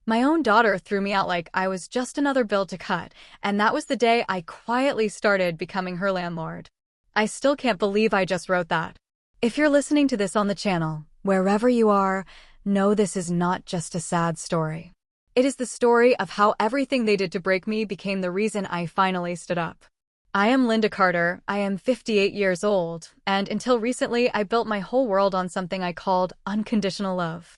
My own daughter threw me out like I was just another bill to cut, and that was the day I quietly started becoming her landlord. I still can't believe I just wrote that. If you're listening to this on the channel, wherever you are, know this is not just a sad story. It is the story of how everything they did to break me became the reason I finally stood up. I am Linda Carter, I am 58 years old, and until recently I built my whole world on something I called unconditional love.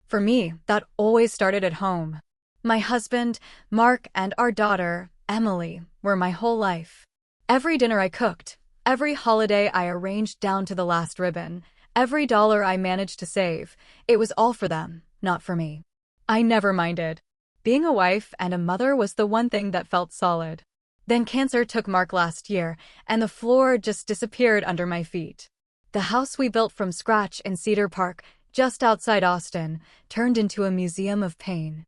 For me, that always started at home. My husband, Mark, and our daughter, Emily, were my whole life. Every dinner I cooked, every holiday I arranged down to the last ribbon, every dollar I managed to save, it was all for them, not for me. I never minded. Being a wife and a mother was the one thing that felt solid. Then cancer took Mark last year, and the floor just disappeared under my feet. The house we built from scratch in Cedar Park, just outside Austin, turned into a museum of pain.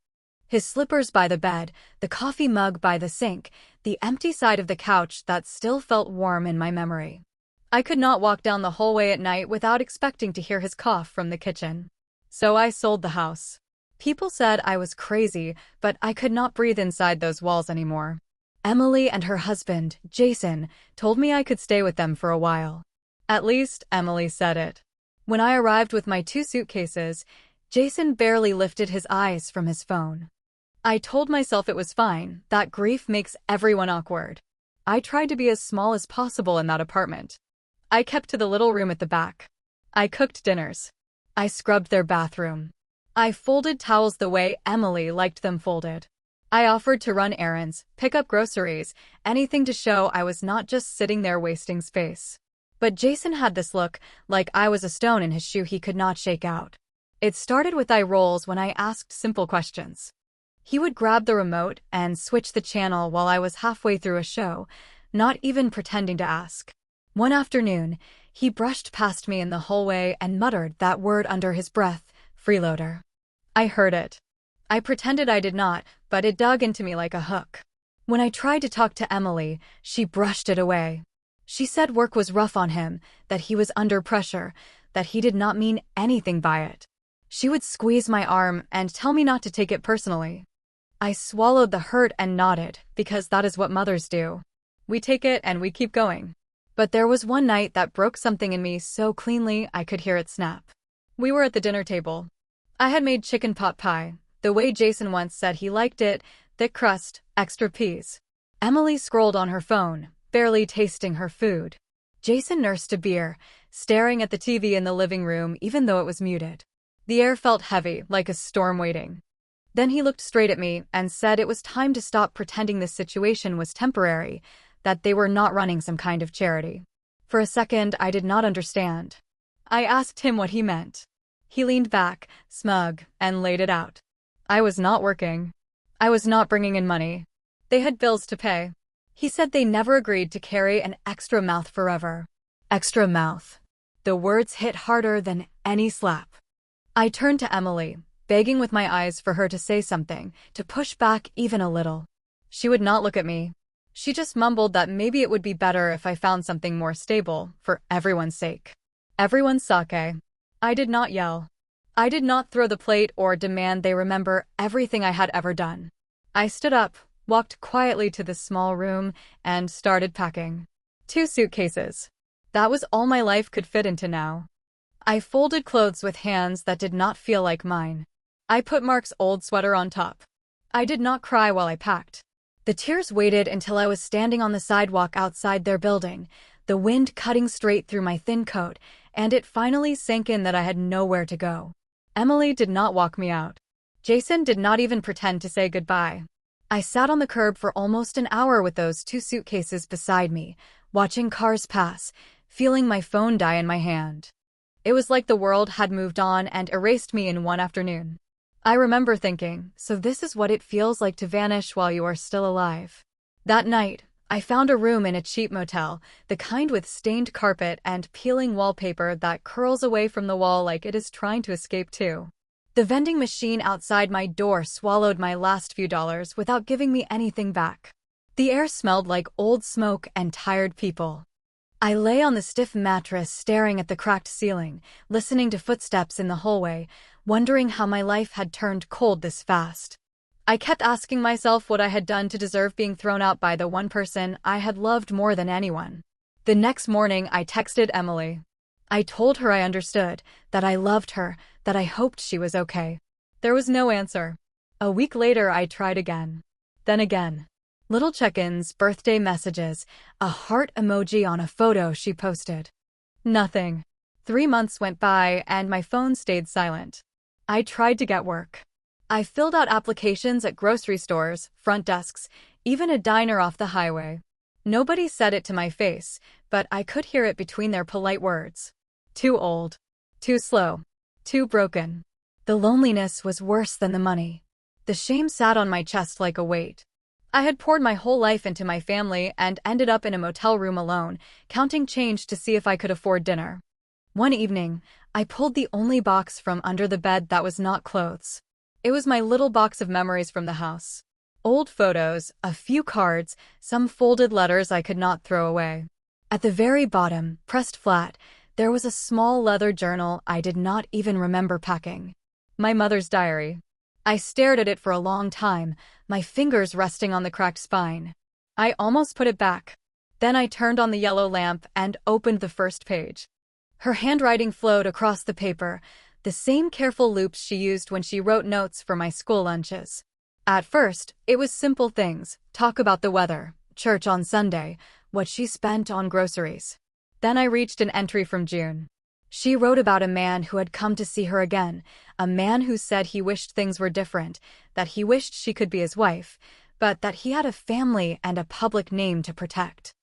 His slippers by the bed, the coffee mug by the sink, the empty side of the couch that still felt warm in my memory. I could not walk down the hallway at night without expecting to hear his cough from the kitchen. So I sold the house. People said I was crazy, but I could not breathe inside those walls anymore. Emily and her husband, Jason, told me I could stay with them for a while. At least, Emily said it. When I arrived with my 2 suitcases, Jason barely lifted his eyes from his phone. I told myself it was fine, that grief makes everyone awkward. I tried to be as small as possible in that apartment. I kept to the little room at the back. I cooked dinners. I scrubbed their bathroom. I folded towels the way Emily liked them folded. I offered to run errands, pick up groceries, anything to show I was not just sitting there wasting space. But Jason had this look, like I was a stone in his shoe he could not shake out. It started with eye rolls when I asked simple questions. He would grab the remote and switch the channel while I was halfway through a show, not even pretending to ask. One afternoon, he brushed past me in the hallway and muttered that word under his breath, freeloader. I heard it. I pretended I did not, but it dug into me like a hook. When I tried to talk to Emily, she brushed it away. She said work was rough on him, that he was under pressure, that he did not mean anything by it. She would squeeze my arm and tell me not to take it personally. I swallowed the hurt and nodded, because that is what mothers do. We take it and we keep going. But there was one night that broke something in me so cleanly I could hear it snap. We were at the dinner table. I had made chicken pot pie, the way Jason once said he liked it, thick crust, extra peas. Emily scrolled on her phone, barely tasting her food. Jason nursed a beer, staring at the TV in the living room even though it was muted. The air felt heavy, like a storm waiting. Then he looked straight at me and said it was time to stop pretending this situation was temporary, that they were not running some kind of charity. For a second, I did not understand. I asked him what he meant. He leaned back, smug, and laid it out. I was not working. I was not bringing in money. They had bills to pay. He said they never agreed to carry an extra mouth forever. Extra mouth. The words hit harder than any slap. I turned to Emily, begging with my eyes for her to say something, to push back even a little. She would not look at me. She just mumbled that maybe it would be better if I found something more stable, for everyone's sake. Everyone's sake. I did not yell. I did not throw the plate or demand they remember everything I had ever done. I stood up, walked quietly to the small room, and started packing. 2 suitcases. That was all my life could fit into now. I folded clothes with hands that did not feel like mine. I put Mark's old sweater on top. I did not cry while I packed. The tears waited until I was standing on the sidewalk outside their building, the wind cutting straight through my thin coat, and it finally sank in that I had nowhere to go. Emily did not walk me out. Jason did not even pretend to say goodbye. I sat on the curb for almost an hour with those 2 suitcases beside me, watching cars pass, feeling my phone die in my hand. It was like the world had moved on and erased me in one afternoon. I remember thinking, so this is what it feels like to vanish while you are still alive. That night, I found a room in a cheap motel, the kind with stained carpet and peeling wallpaper that curls away from the wall like it is trying to escape too. The vending machine outside my door swallowed my last few dollars without giving me anything back. The air smelled like old smoke and tired people. I lay on the stiff mattress staring at the cracked ceiling, listening to footsteps in the hallway, wondering how my life had turned cold this fast. I kept asking myself what I had done to deserve being thrown out by the one person I had loved more than anyone. The next morning, I texted Emily. I told her I understood, that I loved her, that I hoped she was okay. There was no answer. A week later, I tried again. Then again. Little check-ins, birthday messages, a heart emoji on a photo she posted. Nothing. 3 months went by and my phone stayed silent. I tried to get work. I filled out applications at grocery stores, front desks, even a diner off the highway. Nobody said it to my face, but I could hear it between their polite words. Too old. Too slow. Too broken. The loneliness was worse than the money. The shame sat on my chest like a weight. I had poured my whole life into my family and ended up in a motel room alone, counting change to see if I could afford dinner. One evening, I pulled the only box from under the bed that was not clothes. It was my little box of memories from the house. Old photos, a few cards, some folded letters I could not throw away. At the very bottom, pressed flat, there was a small leather journal I did not even remember packing. My mother's diary. I stared at it for a long time, my fingers resting on the cracked spine. I almost put it back. Then I turned on the yellow lamp and opened the first page. Her handwriting flowed across the paper, the same careful loops she used when she wrote notes for my school lunches. At first, it was simple things, talk about the weather, church on Sunday, what she spent on groceries. Then I reached an entry from June. She wrote about a man who had come to see her again, a man who said he wished things were different, that he wished she could be his wife, but that he had a family and a public name to protect.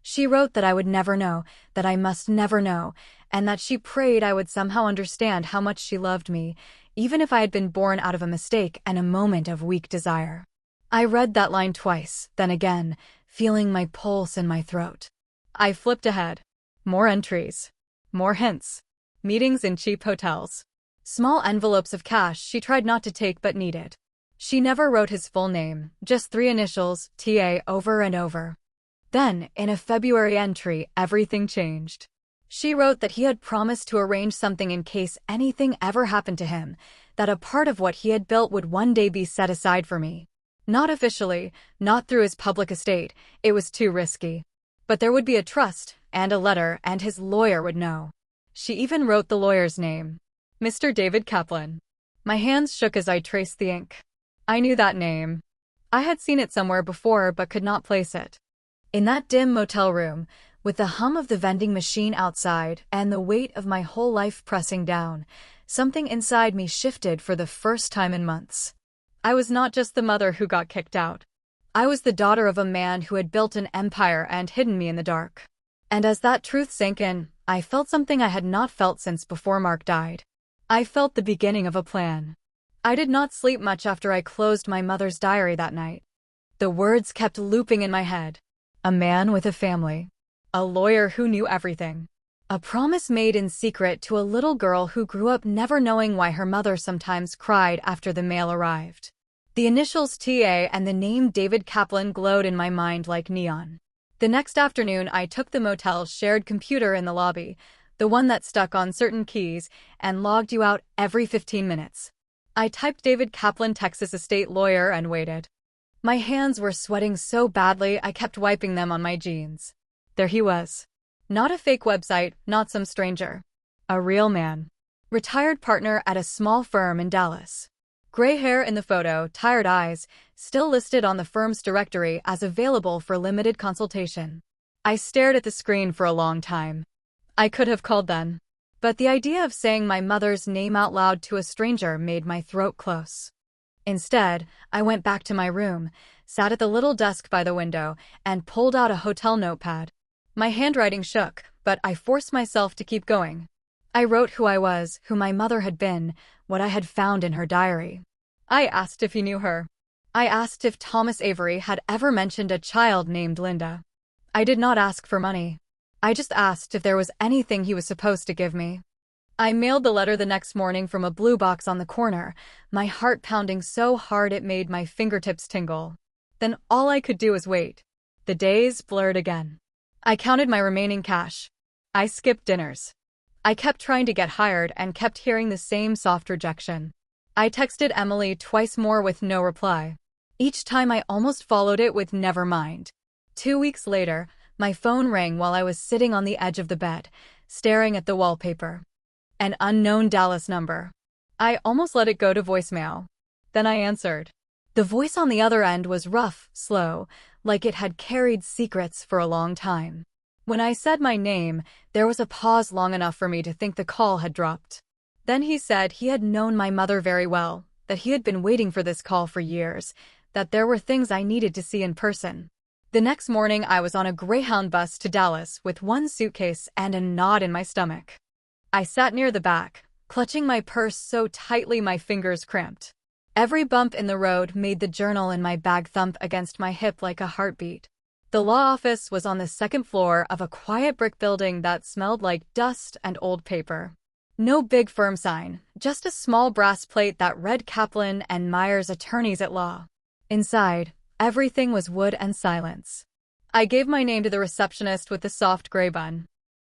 She wrote that I would never know, that I must never know, and that she prayed I would somehow understand how much she loved me, even if I had been born out of a mistake and a moment of weak desire. I read that line twice, then again, feeling my pulse in my throat. I flipped ahead. More entries. More hints. Meetings in cheap hotels. Small envelopes of cash she tried not to take but needed. She never wrote his full name, just 3 initials, TA, over and over. Then, in a February entry, everything changed. She wrote that he had promised to arrange something in case anything ever happened to him, that a part of what he had built would one day be set aside for me. Not officially, not through his public estate, it was too risky. But there would be a trust, and a letter, and his lawyer would know. She even wrote the lawyer's name. Mr. David Kaplan. My hands shook as I traced the ink. I knew that name. I had seen it somewhere before but could not place it. In that dim motel room, with the hum of the vending machine outside and the weight of my whole life pressing down, something inside me shifted for the first time in months. I was not just the mother who got kicked out. I was the daughter of a man who had built an empire and hidden me in the dark. And as that truth sank in, I felt something I had not felt since before Mark died. I felt the beginning of a plan. I did not sleep much after I closed my mother's diary that night. The words kept looping in my head. A man with a family. A lawyer who knew everything. A promise made in secret to a little girl who grew up never knowing why her mother sometimes cried after the mail arrived. The initials TA and the name David Kaplan glowed in my mind like neon. The next afternoon, I took the motel's shared computer in the lobby, the one that stuck on certain keys, and logged you out every 15 minutes. I typed David Kaplan, Texas estate lawyer, and waited. My hands were sweating so badly I kept wiping them on my jeans. There he was. Not a fake website, not some stranger. A real man. Retired partner at a small firm in Dallas. Gray hair in the photo, tired eyes, still listed on the firm's directory as available for limited consultation. I stared at the screen for a long time. I could have called then. But the idea of saying my mother's name out loud to a stranger made my throat close. Instead, I went back to my room, sat at the little desk by the window, and pulled out a hotel notepad. My handwriting shook, but I forced myself to keep going. I wrote who I was, who my mother had been, what I had found in her diary. I asked if he knew her. I asked if Thomas Avery had ever mentioned a child named Linda. I did not ask for money. I just asked if there was anything he was supposed to give me. I mailed the letter the next morning from a blue box on the corner, my heart pounding so hard it made my fingertips tingle. Then all I could do was wait. The days blurred again. I counted my remaining cash. I skipped dinners. I kept trying to get hired and kept hearing the same soft rejection. I texted Emily twice more with no reply. Each time I almost followed it with never mind. 2 weeks later, my phone rang while I was sitting on the edge of the bed, staring at the wallpaper. An unknown Dallas number. I almost let it go to voicemail. Then I answered. The voice on the other end was rough, slow, like it had carried secrets for a long time. When I said my name, there was a pause long enough for me to think the call had dropped. Then he said he had known my mother very well, that he had been waiting for this call for years, that there were things I needed to see in person. The next morning, I was on a Greyhound bus to Dallas with one suitcase and a knot in my stomach. I sat near the back, clutching my purse so tightly my fingers cramped. Every bump in the road made the journal in my bag thump against my hip like a heartbeat. The law office was on the second floor of a quiet brick building that smelled like dust and old paper. No big firm sign, just a small brass plate that read Kaplan and Myers Attorneys at Law. Inside, everything was wood and silence. I gave my name to the receptionist with the soft gray bun.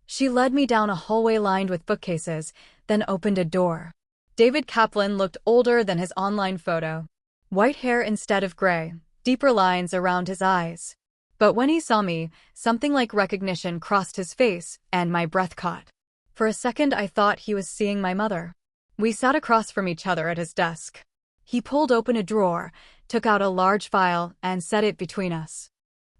She led me down a hallway lined with bookcases, then opened a door. David Kaplan looked older than his online photo. White hair instead of gray, deeper lines around his eyes. But when he saw me, something like recognition crossed his face, and my breath caught. For a second I thought he was seeing my mother. We sat across from each other at his desk. He pulled open a drawer, took out a large file, and set it between us.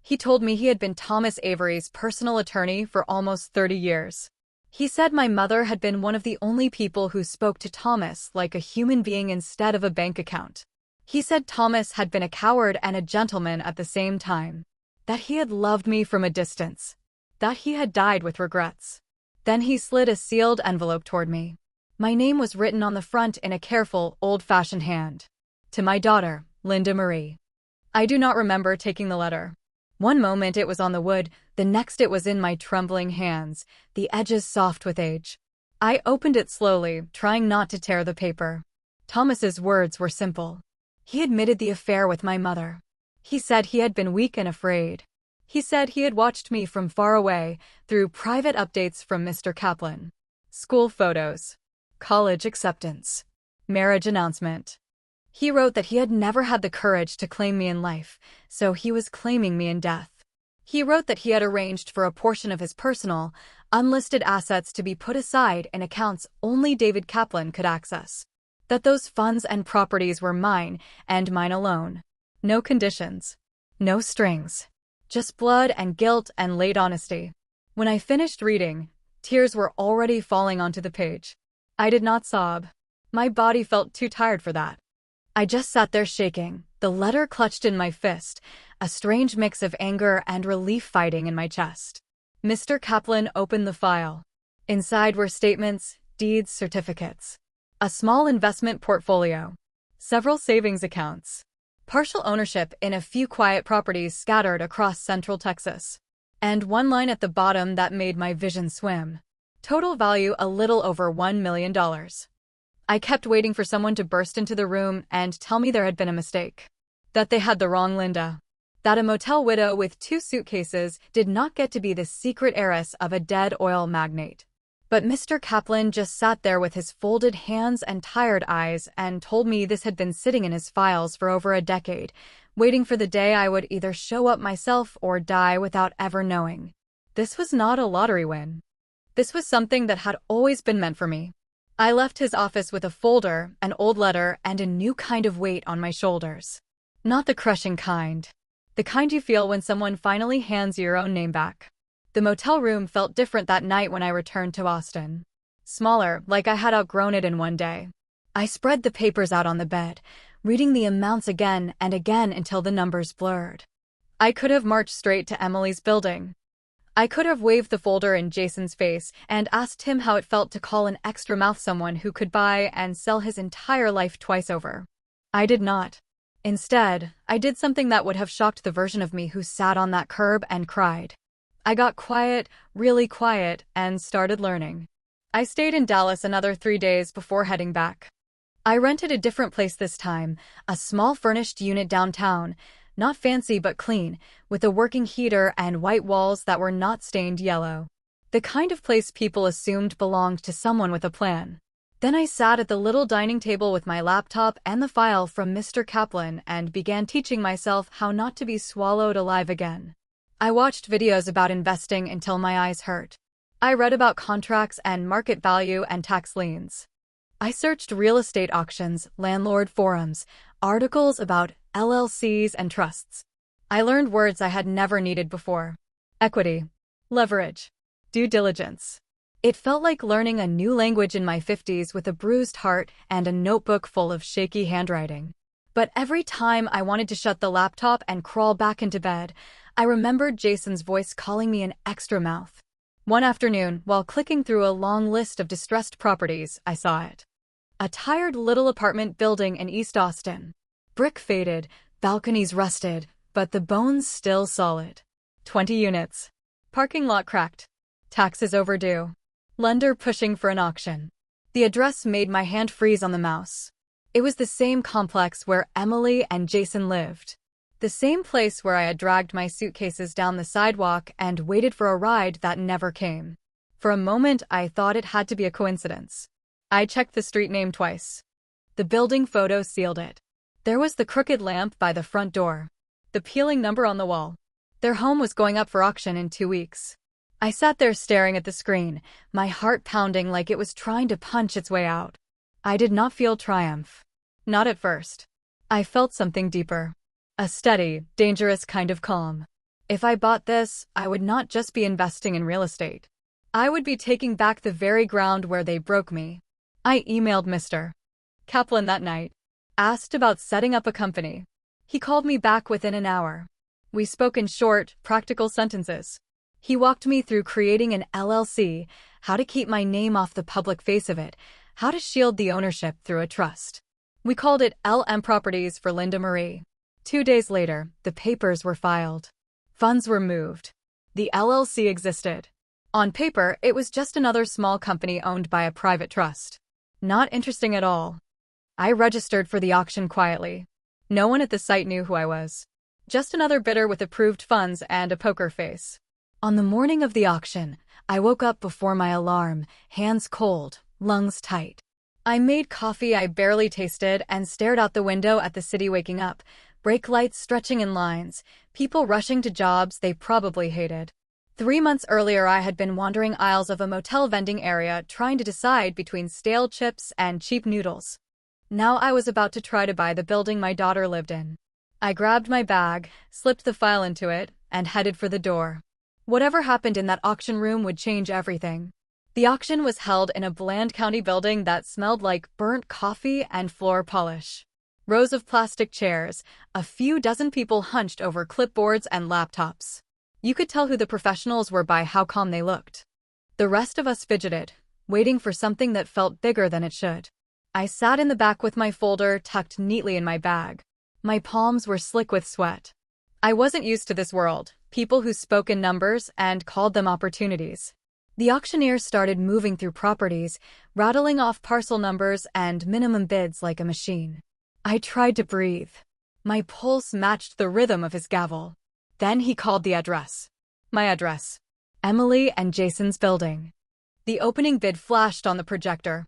He told me he had been Thomas Avery's personal attorney for almost 30 years. He said my mother had been one of the only people who spoke to Thomas like a human being instead of a bank account. He said Thomas had been a coward and a gentleman at the same time. That he had loved me from a distance. That he had died with regrets. Then he slid a sealed envelope toward me. My name was written on the front in a careful, old-fashioned hand. To my daughter, Linda Marie. I do not remember taking the letter. One moment it was on the wood, the next it was in my trembling hands, the edges soft with age. I opened it slowly, trying not to tear the paper. Thomas's words were simple. He admitted the affair with my mother. He said he had been weak and afraid. He said he had watched me from far away, through private updates from Mr. Kaplan. School photos. College acceptance. Marriage announcement. He wrote that he had never had the courage to claim me in life, so he was claiming me in death. He wrote that he had arranged for a portion of his personal, unlisted assets to be put aside in accounts only David Kaplan could access. That those funds and properties were mine, and mine alone. No conditions. No strings. Just blood and guilt and late honesty. When I finished reading, tears were already falling onto the page. I did not sob. My body felt too tired for that. I just sat there shaking, the letter clutched in my fist, a strange mix of anger and relief fighting in my chest. Mr. Kaplan opened the file. Inside were statements, deeds, certificates. A small investment portfolio. Several savings accounts. Partial ownership in a few quiet properties scattered across central Texas. And one line at the bottom that made my vision swim. Total value a little over $1 million. I kept waiting for someone to burst into the room and tell me there had been a mistake. That they had the wrong Linda. That a motel widow with 2 suitcases did not get to be the secret heiress of a dead oil magnate. But Mr. Kaplan just sat there with his folded hands and tired eyes and told me this had been sitting in his files for over a decade, waiting for the day I would either show up myself or die without ever knowing. This was not a lottery win. This was something that had always been meant for me. I left his office with a folder, an old letter, and a new kind of weight on my shoulders. Not the crushing kind. The kind you feel when someone finally hands you your own name back. The motel room felt different that night when I returned to Austin. Smaller, like I had outgrown it in one day. I spread the papers out on the bed, reading the amounts again and again until the numbers blurred. I could have marched straight to Emily's building. I could have waved the folder in Jason's face and asked him how it felt to call an extra mouth someone who could buy and sell his entire life twice over. I did not. Instead, I did something that would have shocked the version of me who sat on that curb and cried. I got quiet, really quiet, and started learning. I stayed in Dallas another 3 days before heading back. I rented a different place this time, a small furnished unit downtown, not fancy but clean, with a working heater and white walls that were not stained yellow. The kind of place people assumed belonged to someone with a plan. Then I sat at the little dining table with my laptop and the file from Mr. Kaplan and began teaching myself how not to be swallowed alive again. I watched videos about investing until my eyes hurt. I read about contracts and market value and tax liens. I searched real estate auctions, landlord forums, articles about LLCs and trusts. I learned words I had never needed before. Equity, leverage, due diligence. It felt like learning a new language in my 50s with a bruised heart and a notebook full of shaky handwriting. But every time I wanted to shut the laptop and crawl back into bed, I remembered Jason's voice calling me an extra mouth. One afternoon, while clicking through a long list of distressed properties, I saw it. A tired little apartment building in East Austin. Brick faded, balconies rusted, but the bones still solid. 20 units. Parking lot cracked. Taxes overdue. Lender pushing for an auction. The address made my hand freeze on the mouse. It was the same complex where Emily and Jason lived. The same place where I had dragged my suitcases down the sidewalk and waited for a ride that never came. For a moment, I thought it had to be a coincidence. I checked the street name twice. The building photo sealed it. There was the crooked lamp by the front door. The peeling number on the wall. Their home was going up for auction in 2 weeks. I sat there staring at the screen, my heart pounding like it was trying to punch its way out. I did not feel triumph. Not at first. I felt something deeper. A steady, dangerous kind of calm. If I bought this, I would not just be investing in real estate. I would be taking back the very ground where they broke me. I emailed Mr. Kaplan that night. Asked about setting up a company. He called me back within an hour. We spoke in short, practical sentences. He walked me through creating an LLC, how to keep my name off the public face of it, how to shield the ownership through a trust. We called it LM Properties for Linda Marie. 2 days later, the papers were filed. Funds were moved. The LLC existed. On paper, it was just another small company owned by a private trust. Not interesting at all. I registered for the auction quietly. No one at the site knew who I was. Just another bidder with approved funds and a poker face. On the morning of the auction, I woke up before my alarm, hands cold, lungs tight. I made coffee I barely tasted and stared out the window at the city waking up, brake lights stretching in lines, people rushing to jobs they probably hated. 3 months earlier, I had been wandering aisles of a motel vending area trying to decide between stale chips and cheap noodles. Now I was about to try to buy the building my daughter lived in. I grabbed my bag, slipped the file into it, and headed for the door. Whatever happened in that auction room would change everything. The auction was held in a Bland County building that smelled like burnt coffee and floor polish. Rows of plastic chairs, a few dozen people hunched over clipboards and laptops. You could tell who the professionals were by how calm they looked. The rest of us fidgeted, waiting for something that felt bigger than it should. I sat in the back with my folder tucked neatly in my bag. My palms were slick with sweat. I wasn't used to this world, people who spoke in numbers and called them opportunities. The auctioneer started moving through properties, rattling off parcel numbers and minimum bids like a machine. I tried to breathe. My pulse matched the rhythm of his gavel. Then he called the address. My address. Emily and Jason's building. The opening bid flashed on the projector.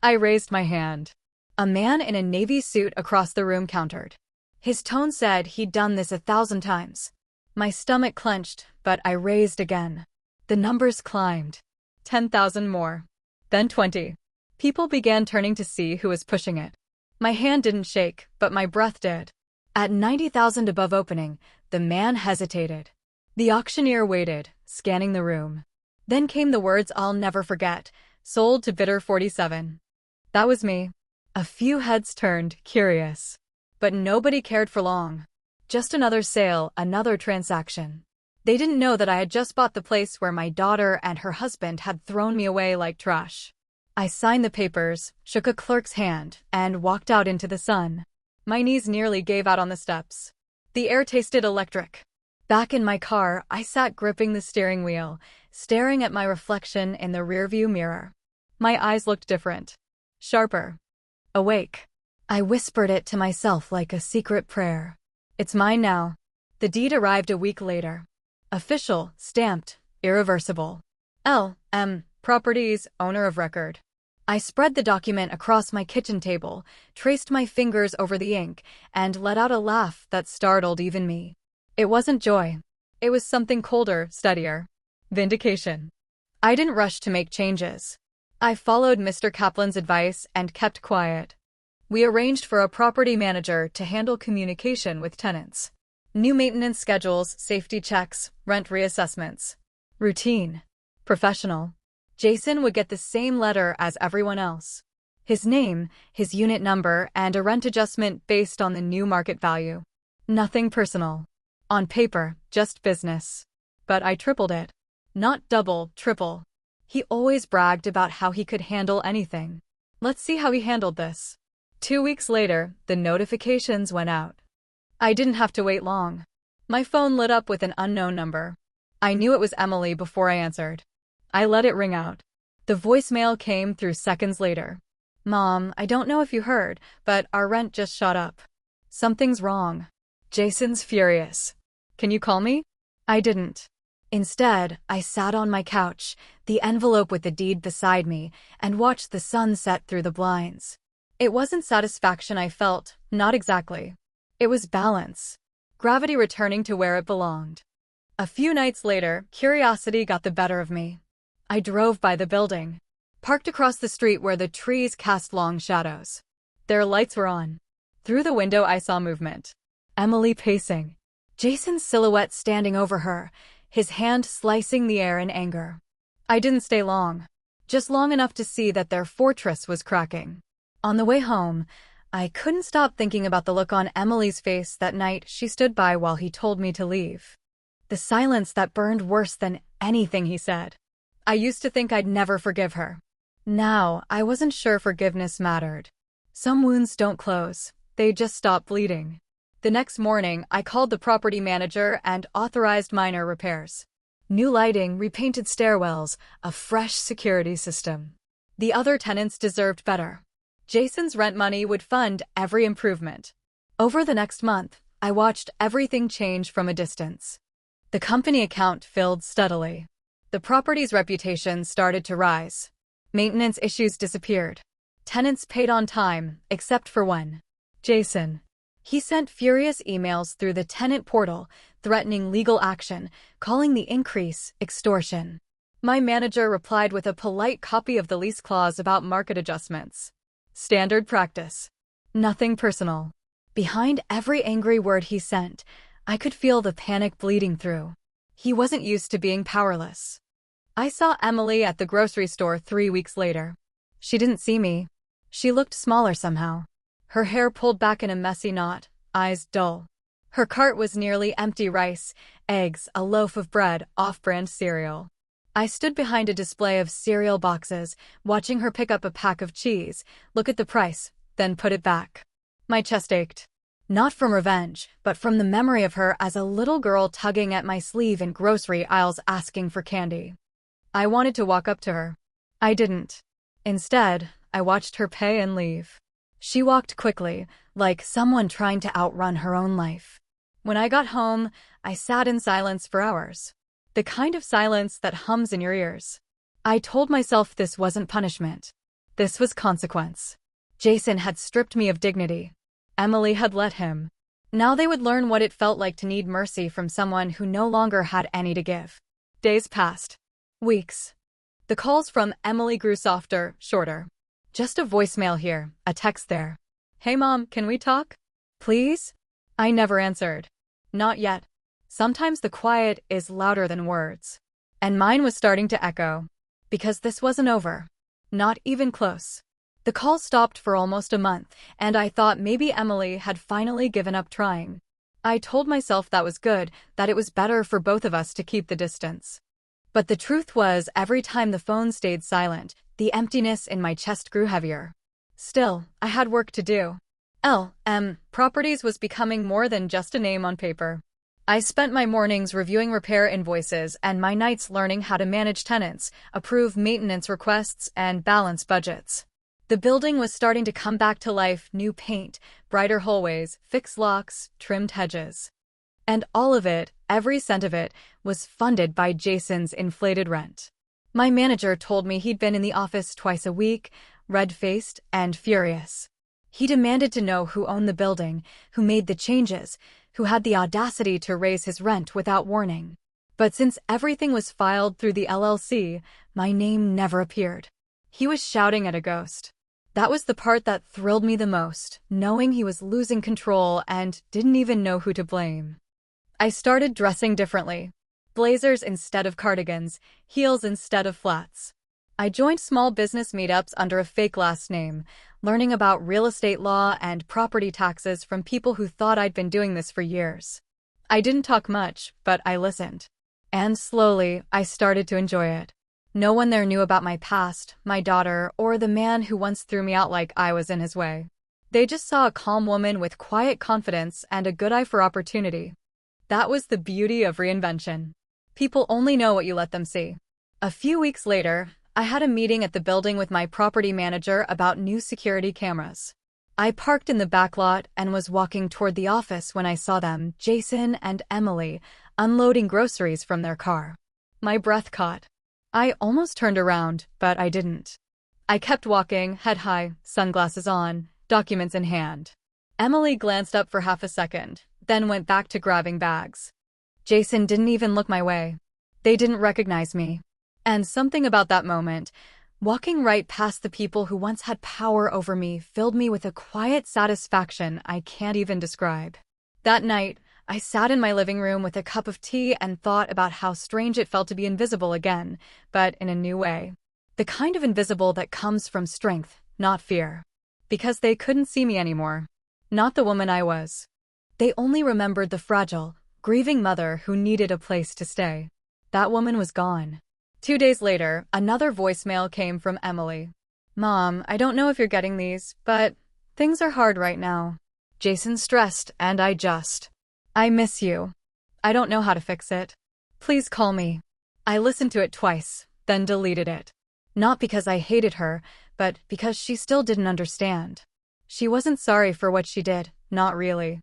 I raised my hand. A man in a navy suit across the room countered. His tone said he'd done this 1,000 times. My stomach clenched, but I raised again. The numbers climbed. 10,000 more. Then 20. People began turning to see who was pushing it. My hand didn't shake, but my breath did. At 90,000 above opening, the man hesitated. The auctioneer waited, scanning the room. Then came the words I'll never forget, sold to bidder 47. That was me. A few heads turned, curious. But nobody cared for long. Just another sale, another transaction. They didn't know that I had just bought the place where my daughter and her husband had thrown me away like trash. I signed the papers, shook a clerk's hand, and walked out into the sun. My knees nearly gave out on the steps. The air tasted electric. Back in my car, I sat gripping the steering wheel, staring at my reflection in the rearview mirror. My eyes looked different. Sharper. Awake. I whispered it to myself like a secret prayer. It's mine now. The deed arrived a week later. Official, stamped, irreversible. L.M. Properties, owner of record. I spread the document across my kitchen table, traced my fingers over the ink, and let out a laugh that startled even me. It wasn't joy. It was something colder, steadier. Vindication. I didn't rush to make changes. I followed Mr. Kaplan's advice and kept quiet. We arranged for a property manager to handle communication with tenants. New maintenance schedules, safety checks, rent reassessments. Routine. Professional. Jason would get the same letter as everyone else. His name, his unit number, and a rent adjustment based on the new market value. Nothing personal. On paper, just business. But I tripled it. Not double, triple. He always bragged about how he could handle anything. Let's see how he handled this. 2 weeks later, the notifications went out. I didn't have to wait long. My phone lit up with an unknown number. I knew it was Emily before I answered. I let it ring out. The voicemail came through seconds later. Mom, I don't know if you heard, but our rent just shot up. Something's wrong. Jason's furious. Can you call me? I didn't. Instead, I sat on my couch, the envelope with the deed beside me, and watched the sun set through the blinds. It wasn't satisfaction I felt, not exactly. It was balance. Gravity returning to where it belonged. A few nights later, curiosity got the better of me. I drove by the building, parked across the street where the trees cast long shadows. Their lights were on. Through the window I saw movement. Emily pacing. Jason's silhouette standing over her, his hand slicing the air in anger. I didn't stay long. Just long enough to see that their fortress was cracking. On the way home, I couldn't stop thinking about the look on Emily's face that night she stood by while he told me to leave. The silence that burned worse than anything he said. I used to think I'd never forgive her. Now, I wasn't sure forgiveness mattered. Some wounds don't close, they just stop bleeding. The next morning, I called the property manager and authorized minor repairs. New lighting, repainted stairwells, a fresh security system. The other tenants deserved better. Jason's rent money would fund every improvement. Over the next month, I watched everything change from a distance. The company account filled steadily. The property's reputation started to rise. Maintenance issues disappeared. Tenants paid on time, except for one. Jason. He sent furious emails through the tenant portal, threatening legal action, calling the increase extortion. My manager replied with a polite copy of the lease clause about market adjustments. Standard practice. Nothing personal. Behind every angry word he sent, I could feel the panic bleeding through. He wasn't used to being powerless. I saw Emily at the grocery store 3 weeks later. She didn't see me. She looked smaller somehow. Her hair pulled back in a messy knot, eyes dull. Her cart was nearly empty: rice, eggs, a loaf of bread, off-brand cereal. I stood behind a display of cereal boxes, watching her pick up a pack of cheese, look at the price, then put it back. My chest ached. Not from revenge, but from the memory of her as a little girl tugging at my sleeve in grocery aisles asking for candy. I wanted to walk up to her. I didn't. Instead, I watched her pay and leave. She walked quickly, like someone trying to outrun her own life. When I got home, I sat in silence for hours. The kind of silence that hums in your ears. I told myself this wasn't punishment. This was consequence. Jason had stripped me of dignity. Emily had let him. Now they would learn what it felt like to need mercy from someone who no longer had any to give. Days passed. Weeks. The calls from Emily grew softer, shorter. Just a voicemail here, a text there. Hey Mom, can we talk? Please? I never answered. Not yet. Sometimes the quiet is louder than words. And mine was starting to echo. Because this wasn't over. Not even close. The call stopped for almost a month, and I thought maybe Emily had finally given up trying. I told myself that was good, that it was better for both of us to keep the distance. But the truth was, every time the phone stayed silent, the emptiness in my chest grew heavier. Still, I had work to do. Properties was becoming more than just a name on paper. I spent my mornings reviewing repair invoices and my nights learning how to manage tenants, approve maintenance requests, and balance budgets. The building was starting to come back to life: new paint, brighter hallways, fixed locks, trimmed hedges. And all of it, every cent of it, was funded by Jason's inflated rent. My manager told me he'd been in the office twice a week, red-faced and furious. He demanded to know who owned the building, who made the changes, who had the audacity to raise his rent without warning. But since everything was filed through the LLC, my name never appeared. He was shouting at a ghost. That was the part that thrilled me the most, knowing he was losing control and didn't even know who to blame. I started dressing differently. Blazers instead of cardigans, heels instead of flats. I joined small business meetups under a fake last name, learning about real estate law and property taxes from people who thought I'd been doing this for years. I didn't talk much, but I listened. And slowly, I started to enjoy it. No one there knew about my past, my daughter, or the man who once threw me out like I was in his way. They just saw a calm woman with quiet confidence and a good eye for opportunity. That was the beauty of reinvention. People only know what you let them see. A few weeks later, I had a meeting at the building with my property manager about new security cameras. I parked in the back lot and was walking toward the office when I saw them, Jason and Emily, unloading groceries from their car. My breath caught. I almost turned around, but I didn't. I kept walking, head high, sunglasses on, documents in hand. Emily glanced up for half a second, then went back to grabbing bags. Jason didn't even look my way. They didn't recognize me. And something about that moment, walking right past the people who once had power over me, filled me with a quiet satisfaction I can't even describe. That night, I sat in my living room with a cup of tea and thought about how strange it felt to be invisible again, but in a new way. The kind of invisible that comes from strength, not fear. Because they couldn't see me anymore. Not the woman I was. They only remembered the fragile, grieving mother who needed a place to stay. That woman was gone. 2 days later, another voicemail came from Emily. "Mom, I don't know if you're getting these, but things are hard right now. Jason's stressed, and I miss you. I don't know how to fix it. Please call me." I listened to it twice, then deleted it. Not because I hated her, but because she still didn't understand. She wasn't sorry for what she did, not really.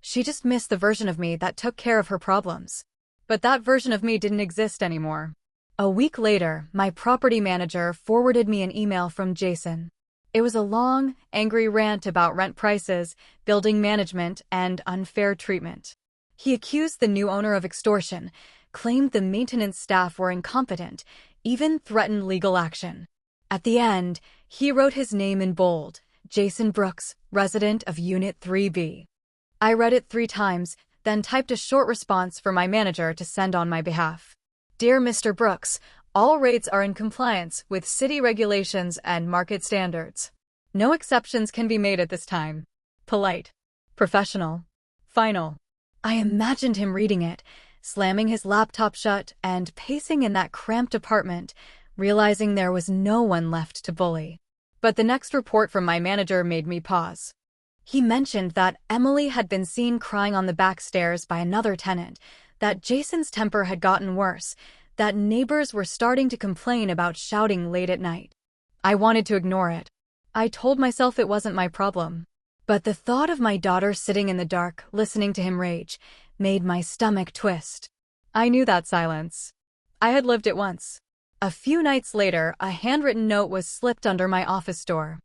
She just missed the version of me that took care of her problems. But that version of me didn't exist anymore. A week later, my property manager forwarded me an email from Jason. It was a long, angry rant about rent prices, building management, and unfair treatment. He accused the new owner of extortion, claimed the maintenance staff were incompetent, even threatened legal action. At the end, he wrote his name in bold, Jason Brooks, resident of Unit 3B. I read it 3 times, then typed a short response for my manager to send on my behalf. "Dear Mr. Brooks, all rates are in compliance with city regulations and market standards. No exceptions can be made at this time. Polite. Professional. Final." I imagined him reading it, slamming his laptop shut and pacing in that cramped apartment, realizing there was no one left to bully. But the next report from my manager made me pause. He mentioned that Emily had been seen crying on the back stairs by another tenant, that Jason's temper had gotten worse, that neighbors were starting to complain about shouting late at night. I wanted to ignore it. I told myself it wasn't my problem. But the thought of my daughter sitting in the dark, listening to him rage, made my stomach twist. I knew that silence. I had lived it once. A few nights later, a handwritten note was slipped under my office door.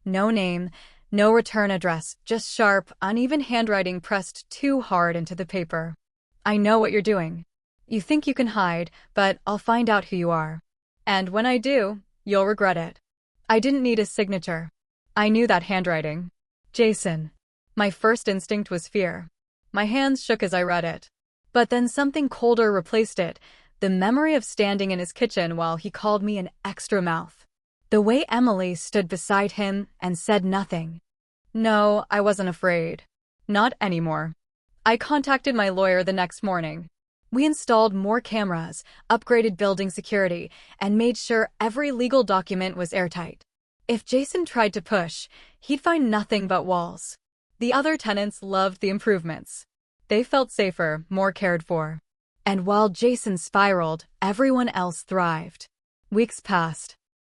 No name, no return address, just sharp, uneven handwriting pressed too hard into the paper. "I know what you're doing. You think you can hide, but I'll find out who you are. And when I do, you'll regret it." I didn't need a signature. I knew that handwriting. Jason. My first instinct was fear. My hands shook as I read it. But then something colder replaced it, the memory of standing in his kitchen while he called me an extra mouth. The way Emily stood beside him and said nothing. No, I wasn't afraid. Not anymore. I contacted my lawyer the next morning. We installed more cameras, upgraded building security, and made sure every legal document was airtight. If Jason tried to push, he'd find nothing but walls. The other tenants loved the improvements. They felt safer, more cared for. And while Jason spiraled, everyone else thrived. Weeks passed.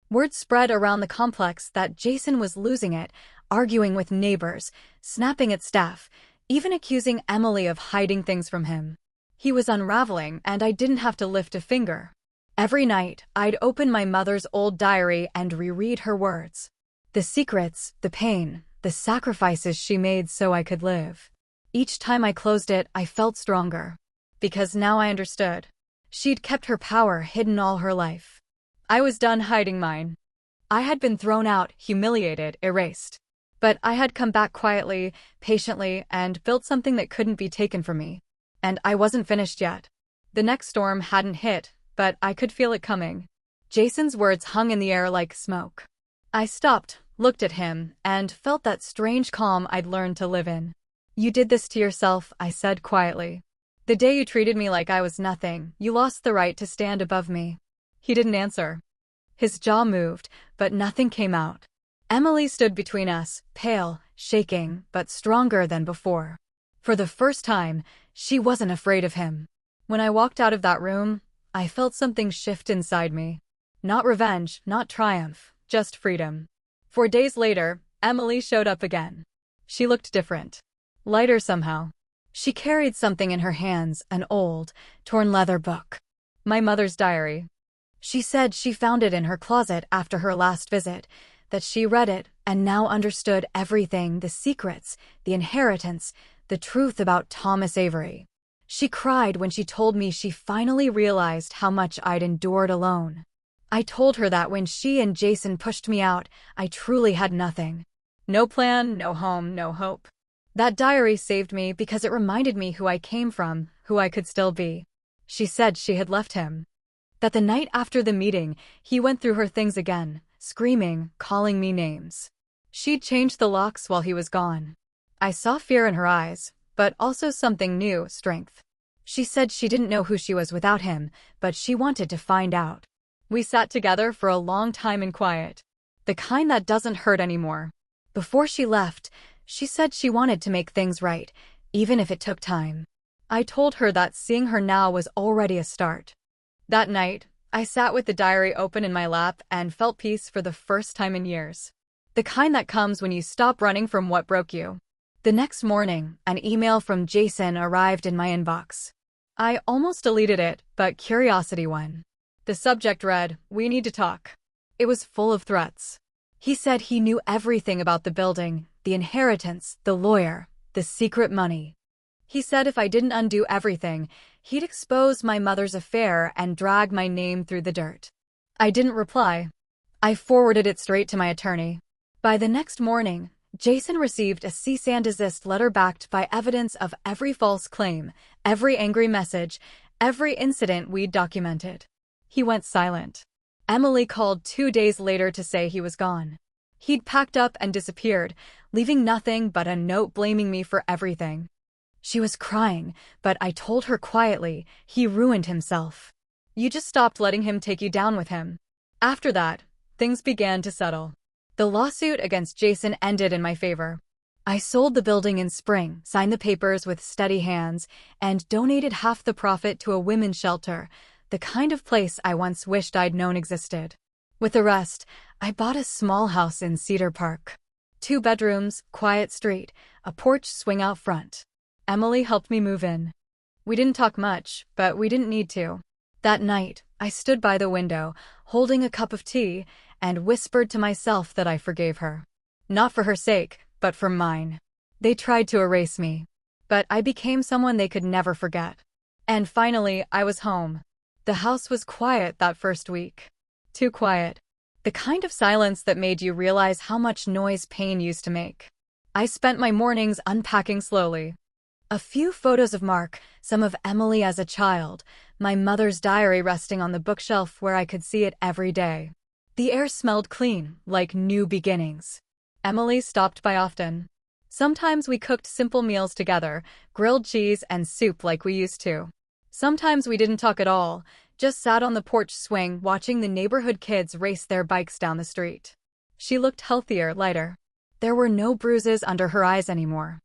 Word spread around the complex that Jason was losing it, arguing with neighbors, snapping at staff, even accusing Emily of hiding things from him. He was unraveling, and I didn't have to lift a finger. Every night, I'd open my mother's old diary and reread her words. The secrets, the pain, the sacrifices she made so I could live. Each time I closed it, I felt stronger. Because now I understood. She'd kept her power hidden all her life. I was done hiding mine. I had been thrown out, humiliated, erased. But I had come back quietly, patiently, and built something that couldn't be taken from me. And I wasn't finished yet. The next storm hadn't hit, but I could feel it coming. Jason's words hung in the air like smoke. I stopped, looked at him, and felt that strange calm I'd learned to live in. "You did this to yourself," I said quietly. "The day you treated me like I was nothing, you lost the right to stand above me." He didn't answer. His jaw moved, but nothing came out. Emily stood between us, pale, shaking, but stronger than before. For the first time, she wasn't afraid of him. When I walked out of that room, I felt something shift inside me. Not revenge, not triumph, just freedom. 4 days later, Emily showed up again. She looked different. Lighter somehow. She carried something in her hands, an old, torn leather book. My mother's diary. She said she found it in her closet after her last visit, that she read it and now understood everything, the secrets, the inheritance, the truth about Thomas Avery. She cried when she told me she finally realized how much I'd endured alone. I told her that when she and Jason pushed me out, I truly had nothing. No plan, no home, no hope. That diary saved me because it reminded me who I came from, who I could still be. She said she had left him. That the night after the meeting, he went through her things again, screaming, calling me names. She'd changed the locks while he was gone. I saw fear in her eyes, but also something new, strength. She said she didn't know who she was without him, but she wanted to find out. We sat together for a long time in quiet. The kind that doesn't hurt anymore. Before she left, she said she wanted to make things right, even if it took time. I told her that seeing her now was already a start. That night, I sat with the diary open in my lap and felt peace for the first time in years. The kind that comes when you stop running from what broke you. The next morning, an email from Jason arrived in my inbox. I almost deleted it, but curiosity won. The subject read, "We need to talk." It was full of threats. He said he knew everything about the building, the inheritance, the lawyer, the secret money. He said if I didn't undo everything, he'd expose my mother's affair and drag my name through the dirt. I didn't reply. I forwarded it straight to my attorney. By the next morning, Jason received a cease and desist letter backed by evidence of every false claim, every angry message, every incident we'd documented. He went silent. Emily called 2 days later to say he was gone. He'd packed up and disappeared, leaving nothing but a note blaming me for everything. She was crying, but I told her quietly, he ruined himself. You just stopped letting him take you down with him. After that, things began to settle. The lawsuit against Jason ended in my favor. I sold the building in spring, signed the papers with steady hands, and donated half the profit to a women's shelter, the kind of place I once wished I'd known existed. With the rest, I bought a small house in Cedar Park. 2 bedrooms, quiet street, a porch swing out front. Emily helped me move in. We didn't talk much, but we didn't need to. That night, I stood by the window, holding a cup of tea, and whispered to myself that I forgave her. Not for her sake, but for mine. They tried to erase me, but I became someone they could never forget. And finally, I was home. The house was quiet that first week. Too quiet. The kind of silence that made you realize how much noise pain used to make. I spent my mornings unpacking slowly. A few photos of Mark, some of Emily as a child, my mother's diary resting on the bookshelf where I could see it every day. The air smelled clean, like new beginnings. Emily stopped by often. Sometimes we cooked simple meals together, grilled cheese and soup like we used to. Sometimes we didn't talk at all, just sat on the porch swing watching the neighborhood kids race their bikes down the street. She looked healthier, lighter. There were no bruises under her eyes anymore.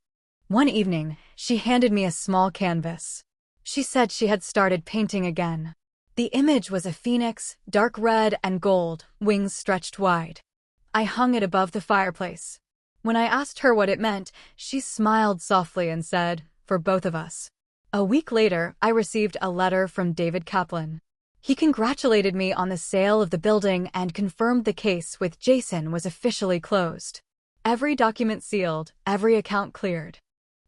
One evening, she handed me a small canvas. She said she had started painting again. The image was a phoenix, dark red and gold, wings stretched wide. I hung it above the fireplace. When I asked her what it meant, she smiled softly and said, "For both of us." A week later, I received a letter from David Kaplan. He congratulated me on the sale of the building and confirmed the case with Jason was officially closed. Every document sealed, every account cleared.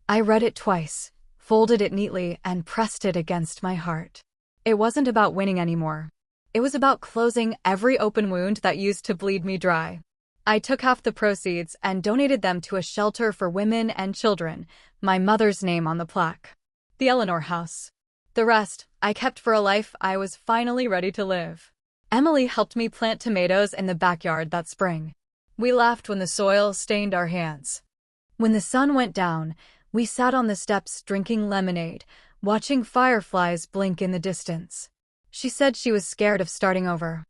I read it twice, folded it neatly, and pressed it against my heart. It wasn't about winning anymore. It was about closing every open wound that used to bleed me dry. I took half the proceeds and donated them to a shelter for women and children, my mother's name on the plaque. The Eleanor House. The rest, I kept for a life I was finally ready to live. Emily helped me plant tomatoes in the backyard that spring. We laughed when the soil stained our hands. When the sun went down, we sat on the steps drinking lemonade, watching fireflies blink in the distance. She said she was scared of starting over.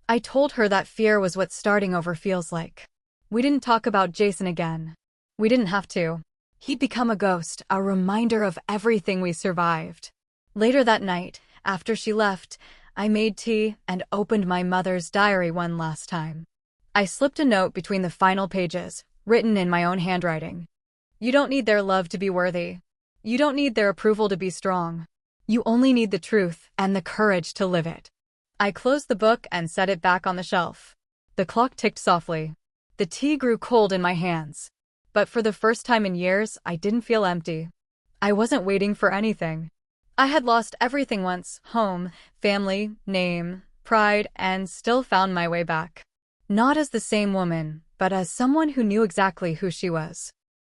I told her that fear was what starting over feels like. We didn't talk about Jason again. We didn't have to. He'd become a ghost, a reminder of everything we survived. Later that night, after she left, I made tea and opened my mother's diary one last time. I slipped a note between the final pages, written in my own handwriting. You don't need their love to be worthy. You don't need their approval to be strong. You only need the truth and the courage to live it. I closed the book and set it back on the shelf. The clock ticked softly. The tea grew cold in my hands. But for the first time in years, I didn't feel empty. I wasn't waiting for anything. I had lost everything once: home, family, name, pride, and still found my way back. Not as the same woman, but as someone who knew exactly who she was.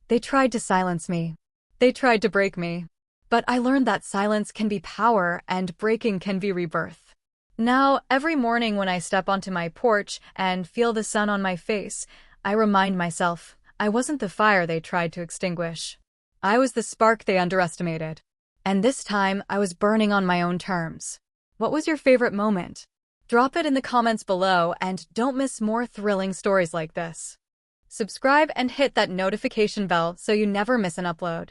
They tried to silence me. They tried to break me. But I learned that silence can be power and breaking can be rebirth. Now, every morning when I step onto my porch and feel the sun on my face, I remind myself I wasn't the fire they tried to extinguish. I was the spark they underestimated. And this time, I was burning on my own terms. What was your favorite moment? Drop it in the comments below and don't miss more thrilling stories like this. Subscribe and hit that notification bell so you never miss an upload.